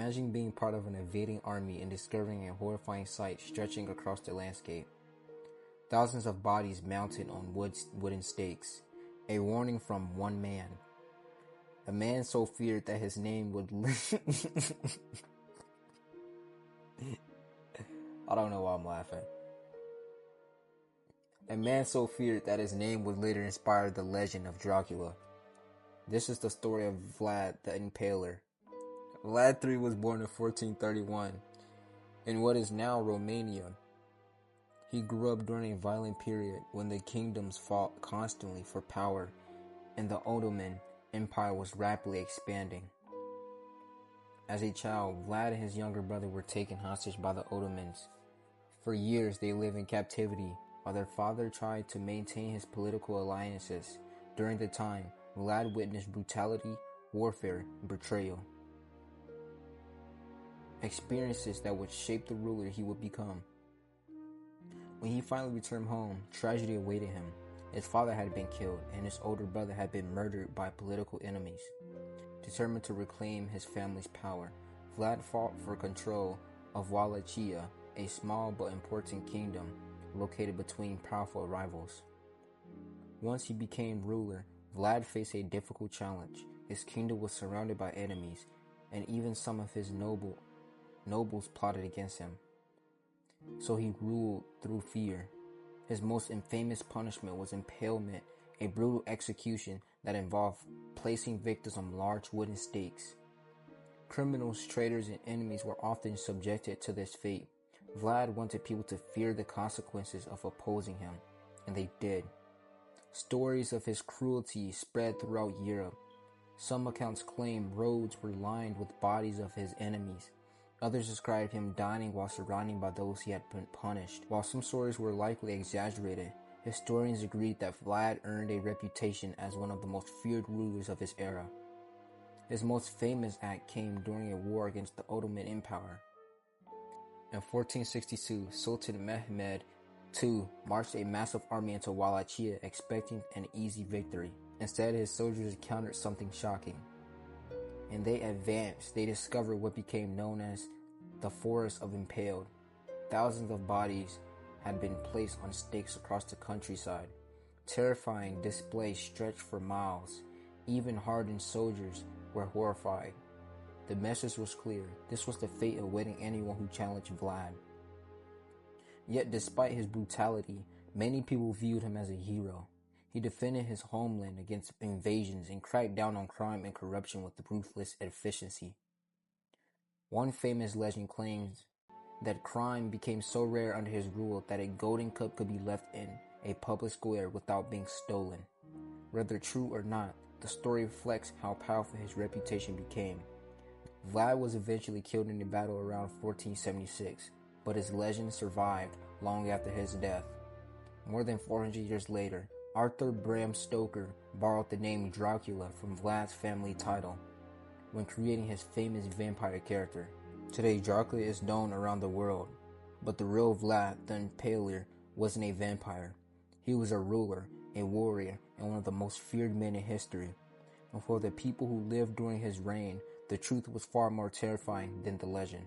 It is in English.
Imagine being part of an invading army and discovering a horrifying sight stretching across the landscape. Thousands of bodies mounted on wooden stakes. A warning from one man. A man so feared that his name would I don't know why I'm laughing. A man so feared that his name would later inspire the legend of Dracula. This is the story of Vlad the Impaler. Vlad III was born in 1431 in what is now Romania. He grew up during a violent period when the kingdoms fought constantly for power and the Ottoman Empire was rapidly expanding. As a child, Vlad and his younger brother were taken hostage by the Ottomans. For years, they lived in captivity while their father tried to maintain his political alliances. During the time, Vlad witnessed brutality, warfare, and betrayal. Experiences that would shape the ruler he would become. When he finally returned home, tragedy awaited him. His father had been killed, and his older brother had been murdered by political enemies. Determined to reclaim his family's power, Vlad fought for control of Wallachia, a small but important kingdom located between powerful rivals. Once he became ruler, Vlad faced a difficult challenge. His kingdom was surrounded by enemies, and even some of his nobles plotted against him. So he ruled through fear. His most infamous punishment was impalement, a brutal execution that involved placing victims on large wooden stakes. Criminals, traitors, and enemies were often subjected to this fate. Vlad wanted people to fear the consequences of opposing him, and they did. Stories of his cruelty spread throughout Europe. Some accounts claim roads were lined with bodies of his enemies. Others described him dying while surrounded by those he had been punished. While some stories were likely exaggerated, historians agreed that Vlad earned a reputation as one of the most feared rulers of his era. His most famous act came during a war against the Ottoman Empire. In 1462, Sultan Mehmed II marched a massive army into Wallachia expecting an easy victory. Instead, his soldiers encountered something shocking. And they advanced, they discovered what became known as the Forest of Impaled. Thousands of bodies had been placed on stakes across the countryside. Terrifying displays stretched for miles. Even hardened soldiers were horrified. The message was clear. This was the fate awaiting anyone who challenged Vlad. Yet despite his brutality, many people viewed him as a hero. He defended his homeland against invasions and cracked down on crime and corruption with ruthless efficiency. One famous legend claims that crime became so rare under his rule that a golden cup could be left in a public square without being stolen. Whether true or not, the story reflects how powerful his reputation became. Vlad was eventually killed in a battle around 1476, but his legend survived long after his death. More than 400 years later, Arthur Bram Stoker borrowed the name Dracula from Vlad's family title when creating his famous vampire character. Today, Dracula is known around the world, but the real Vlad the Impaler wasn't a vampire. He was a ruler, a warrior, and one of the most feared men in history. And for the people who lived during his reign, the truth was far more terrifying than the legend.